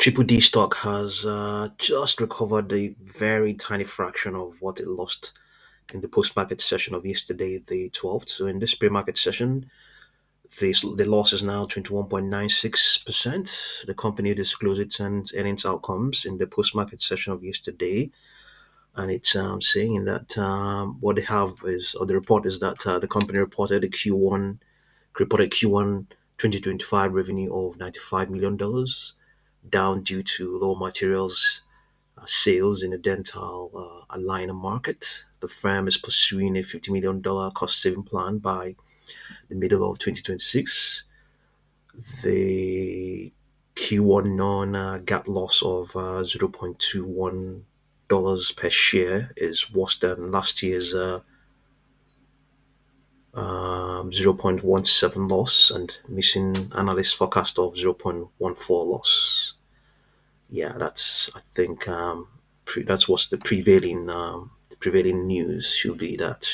Triple D stock has just recovered a very tiny fraction of what it lost in the post-market session of yesterday, the 12th. So in this pre-market session, the loss is now 21.96%. The company disclosed its earnings outcomes in the post-market session of yesterday, and it's saying that what they have is, or the report is that the company reported Q1 2025 revenue of $95 million, down due to low materials sales in the dental aligner market. The firm is pursuing a $50 million cost saving plan by the middle of 2026. The Q1 non GAAP loss of $0.21 per share is worse than last year's 0.17 loss and missing analyst forecast of 0.14 loss. Yeah, that's I think that's what's the prevailing news should be that.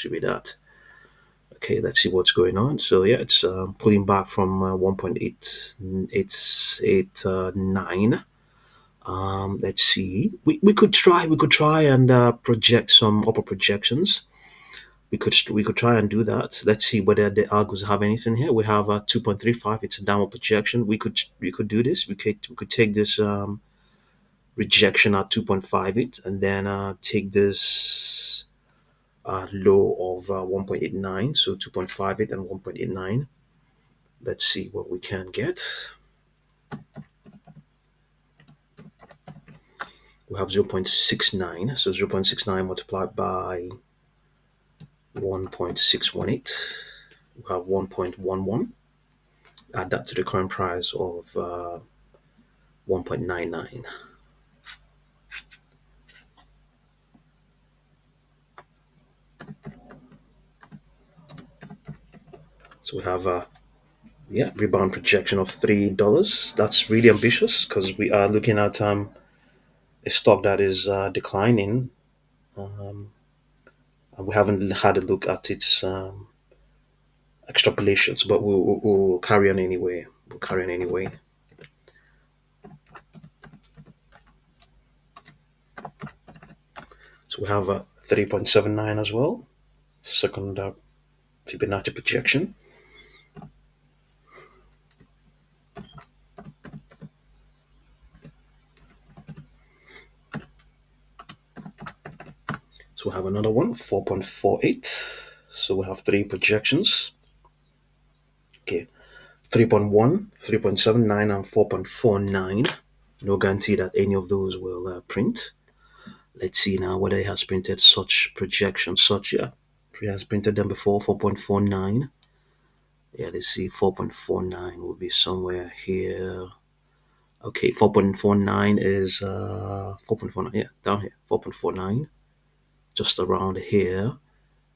Okay, let's see what's going on. So yeah, it's pulling back from 1.889. Let's see. We could try and project some upper projections. We could try and do that. Let's see whether the algos have anything here. We have 2.35. It's a downward projection. We could do this. We could take this rejection at 2.58 and then take this low of 1.89, so 2.58 and 1.89. Let's see what we can get. We have 0.69, so 0.69 multiplied by 1.618. We have 1.11. Add that to the current price of 1.99. So we have a rebound projection of $3. That's really ambitious because we are looking at a stock that is declining, um, and we haven't had a look at its extrapolations, but we'll carry on anyway. We'll carry on anyway. So we have a 3.79 as well, second Fibonacci projection. So we have another one, 4.48. So we have three projections. Okay, 3.1, 3.79, and 4.49. No guarantee that any of those will print. Let's see now whether it has printed such projections. It has printed them before. 4.49. Yeah, let's see. 4.49 will be somewhere here. Okay, 4.49 is 4.49. Yeah, down here. 4.49, just around here.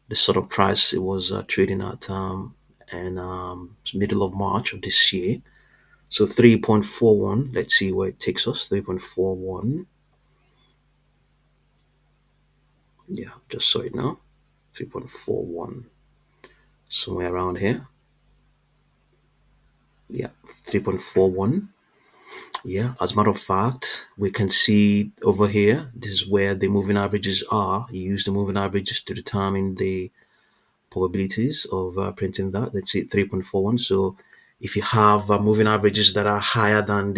The sort of price it was trading at and middle of March of this year. So 3.41. Let's see where it takes us. 3.41. Yeah, just saw it now. 3.41. Somewhere around here. Yeah, 3.41. Yeah, as a matter of fact, we can see over here, this is where the moving averages are. You use the moving averages to determine the probabilities of printing that. Let's see, 3.41. So if you have moving averages that are higher than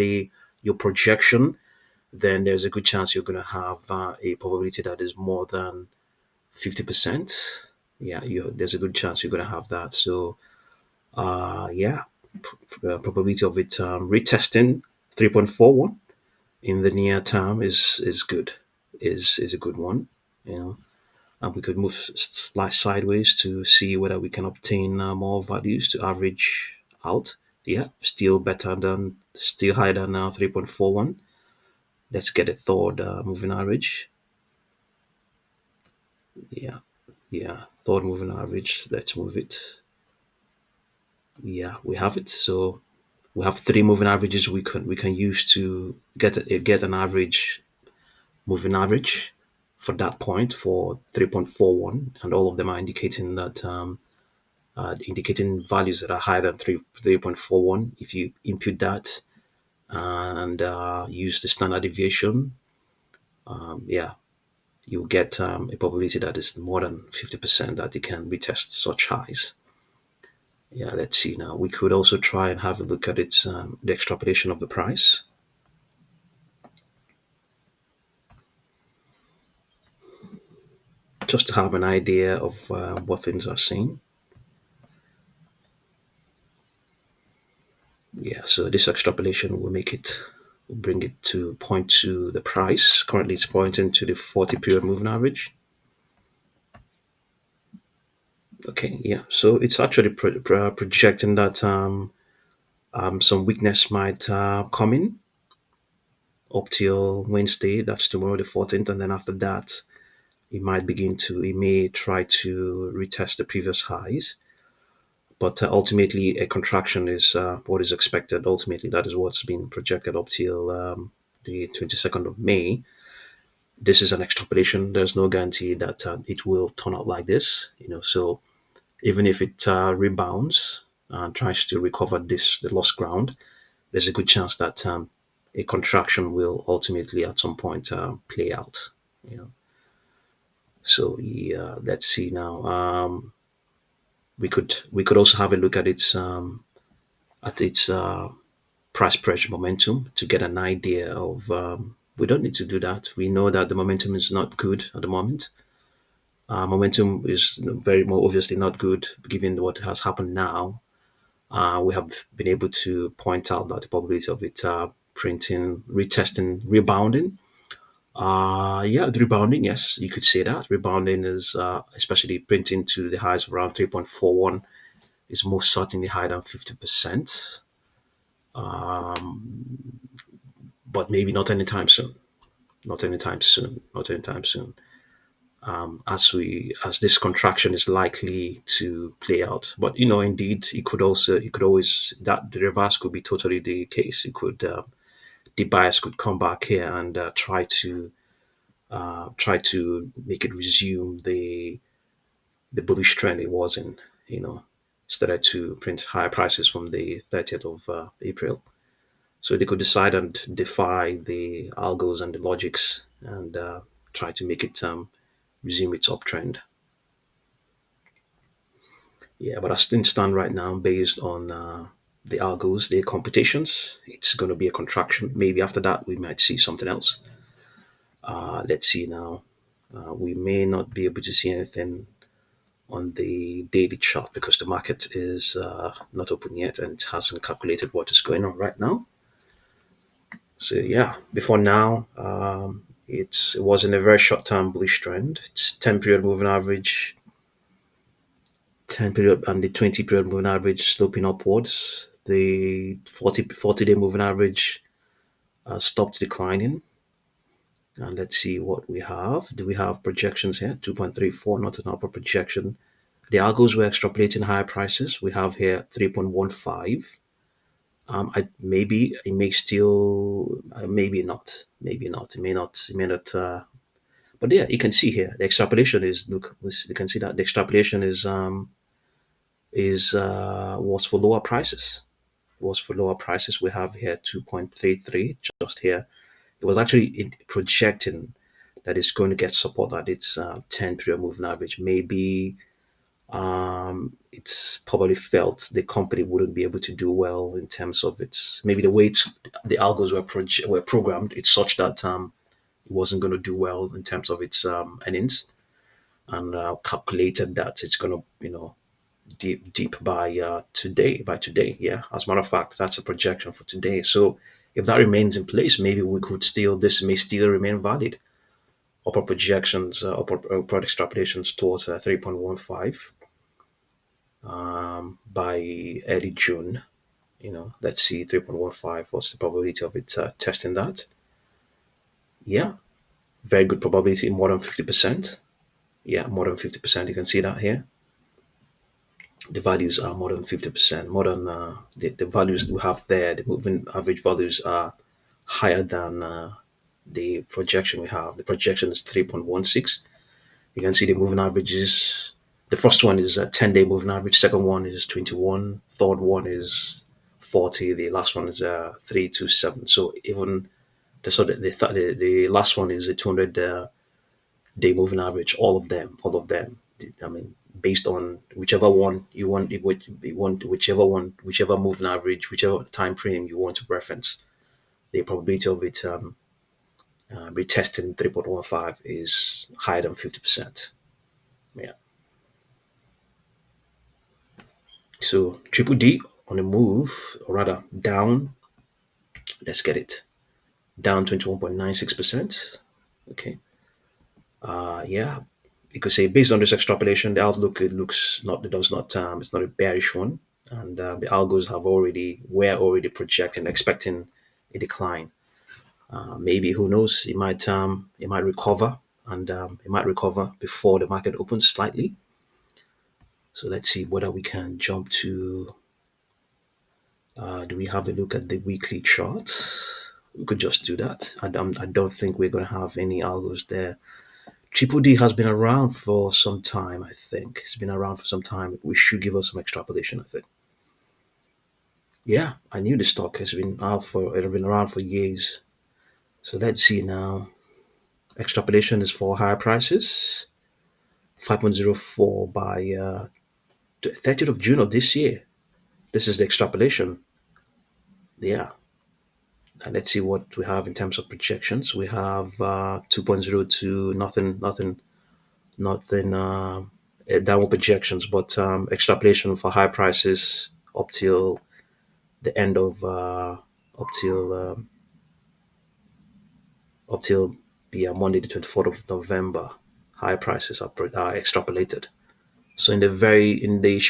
your projection, then there's a good chance you're going to have a probability that is more than 50%. Yeah, there's a good chance you're going to have that. So, yeah, probability of it retesting 3.41 in the near term is good, is a good one, you know. And we could move sideways to see whether we can obtain more values to average out. Yeah, still higher than 3.41. Let's get a third moving average. Yeah, yeah, third moving average. Let's move it. Yeah, we have it. So we have three moving averages we can use to get an average moving average for that point for 3.41, and all of them are indicating that indicating values that are higher than 3.41. If you input that, and use the standard deviation, yeah, you get a probability that is more than 50% that you can retest such highs. Yeah, let's see now. We could also try and have a look at its the extrapolation of the price, just to have an idea of what things are saying. Yeah, so this extrapolation will make it, will bring it to point to the price. Currently, it's pointing to the 40 period moving average. Okay, yeah, so it's actually projecting that some weakness might come in up till Wednesday. That's tomorrow, the 14th, and then after that, it may try to retest the previous highs. But ultimately, a contraction is what is expected. Ultimately, that is what's been projected up till the 22nd of May. This is an extrapolation. There's no guarantee that it will turn out like this. So even if it rebounds and tries to recover the lost ground, there's a good chance that a contraction will ultimately at some point play out. You know. So yeah, let's see now. We could also have a look at its price pressure momentum to get an idea of. We don't need to do that. We know that the momentum is not good at the moment. Momentum is very more obviously not good given what has happened now. We have been able to point out that the probability of it printing, retesting, rebounding. Yeah, the rebounding, yes, you could say that. Rebounding is especially printing to the highs of around 3.41 is most certainly higher than 50%, but maybe not anytime soon. Not anytime soon. Not anytime soon. As this contraction is likely to play out. But indeed, it could always that the reverse could be totally the case. It could the bias could come back here and try to make it resume the bullish trend it was in. You know, Started to print higher prices from the 30th of April. So they could decide and defy the algos and the logics and try to make it resume its uptrend. Yeah, but as things stand right now, based on the algos, the computations, it's going to be a contraction. Maybe after that, we might see something else. Let's see now. We may not be able to see anything on the daily chart because the market is not open yet and it hasn't calculated what is going on right now. So yeah, before now, it was in a very short term bullish trend. It's 10 period moving average, 10 period and the 20 period moving average sloping upwards. The 40 day moving average stopped declining. And let's see what we have. Do we have projections here? 2.34, not an upper projection. The algos were extrapolating higher prices. We have here 3.15. Maybe it may still, maybe not, maybe not. It may not. It may not. But yeah, you can see here the extrapolation is look. You can see that the extrapolation is was for lower prices. Was for lower prices. We have here 2.33 just here. It was actually projecting that it's going to get support at its 10 period moving average. Maybe it's probably felt the company wouldn't be able to do well in terms of its maybe the way the algos were programmed. It's such that it wasn't going to do well in terms of its earnings and calculated that it's going to deep by today. Yeah, as a matter of fact, that's a projection for today. So if that remains in place, maybe we could still this may still remain valid. Upper projections, upper extrapolations towards 3.15 by early June. Let's see 3.15. What's the probability of it testing that? Yeah, very good probability, more than 50%. Yeah, more than 50%. You can see that here. The values are more than 50%. More than the values we have there, the moving average values are higher than the projection we have. The projection is 3.16. You can see the moving averages. The first one is a 10-day moving average. Second one is 21. Third one is 240. The last one is 327. So even the last one is a 200 day moving average. All of them. I mean, based on whichever one you want, whichever one, whichever moving average, whichever time frame you want to reference, the probability of it retesting 3.15 is higher than 50%. Yeah. So triple D on the move, or rather down. Let's get it down 21.96%. Okay. Yeah. You could say based on this extrapolation, the outlook it looks not it does not it's not a bearish one, and the algos were already projecting expecting a decline. Maybe who knows? It might recover, and it might recover before the market opens slightly. So let's see whether we can jump to. Do we have a look at the weekly chart? We could just do that. I don't think we're going to have any algos there. Triple D has been around for some time, I think. It's been around for some time. We should give us some extrapolation, I think. Yeah, I knew the stock has been around for years. So let's see now. Extrapolation is for higher prices. 5.04 by 30th of June of this year. This is the extrapolation. Yeah. And let's see what we have in terms of projections. We have 2.02, nothing downward projections, but extrapolation for high prices up till the end of up till the Monday, the 24th of November. High prices are extrapolated. So in the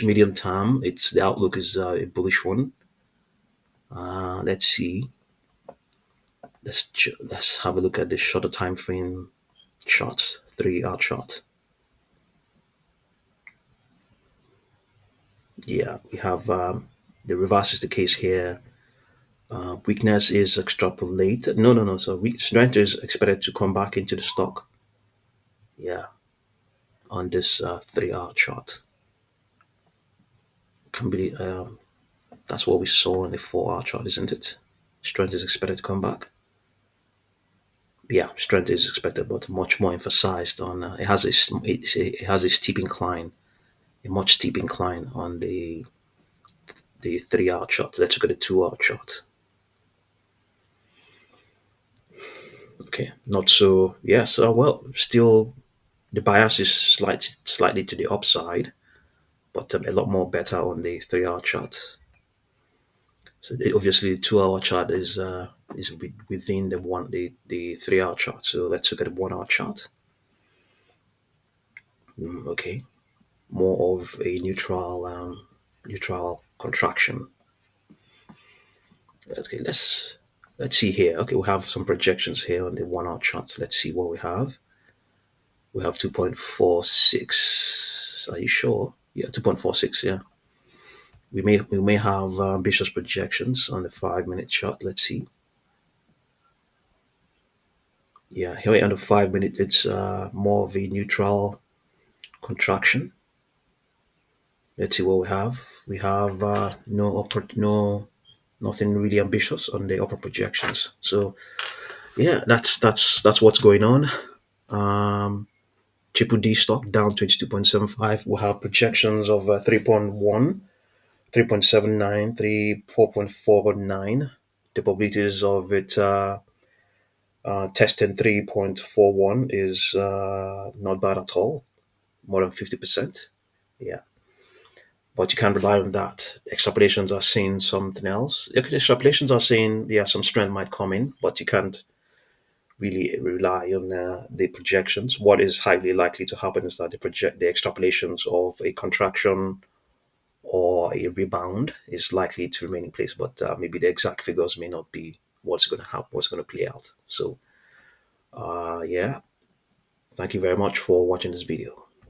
medium term, it's the outlook is a bullish one. Let's see. Let's have a look at the shorter time frame charts, 3 hour chart. Yeah, we have the reverse is the case here. Weakness is extrapolated. No, no, no. So strength is expected to come back into the stock. Yeah, on this 3 hour chart. Can be that's what we saw in the 4 hour chart, isn't it? Strength is expected to come back. Yeah, strength is expected, but much more emphasized on it has a steep incline, a much steep incline on the 3 hour chart. Let's look at the 2 hour chart. Okay, not so. Yeah, so well, still the bias is slightly to the upside, but a lot more better on the 3 hour chart. So obviously, the 2 hour chart is within the 3 hour chart. So let's look at the 1 hour chart. Okay, more of a neutral contraction. Okay, let's see here. Okay, we have some projections here on the 1 hour chart. Let's see what we have. We have 2.46. Are you sure? Yeah, 2.46. Yeah. We may have ambitious projections on the 5 minute chart. Let's see. Yeah, here on the 5 minute, it's more of a neutral contraction. Let's see what we have. We have nothing really ambitious on the upper projections. So yeah, that's what's going on. Um, Triple D stock down 22.75. We have projections of 3.1, 3.79, 4.49. The probabilities of it testing 3.41 is not bad at all, more than 50%. Yeah, but you can't rely on that. Extrapolations are saying something else. Extrapolations are saying, yeah, some strength might come in, but you can't really rely on the projections. What is highly likely to happen is that the extrapolations of a contraction or a rebound is likely to remain in place, but maybe the exact figures may not be what's going to happen, what's going to play out. So, yeah, thank you very much for watching this video.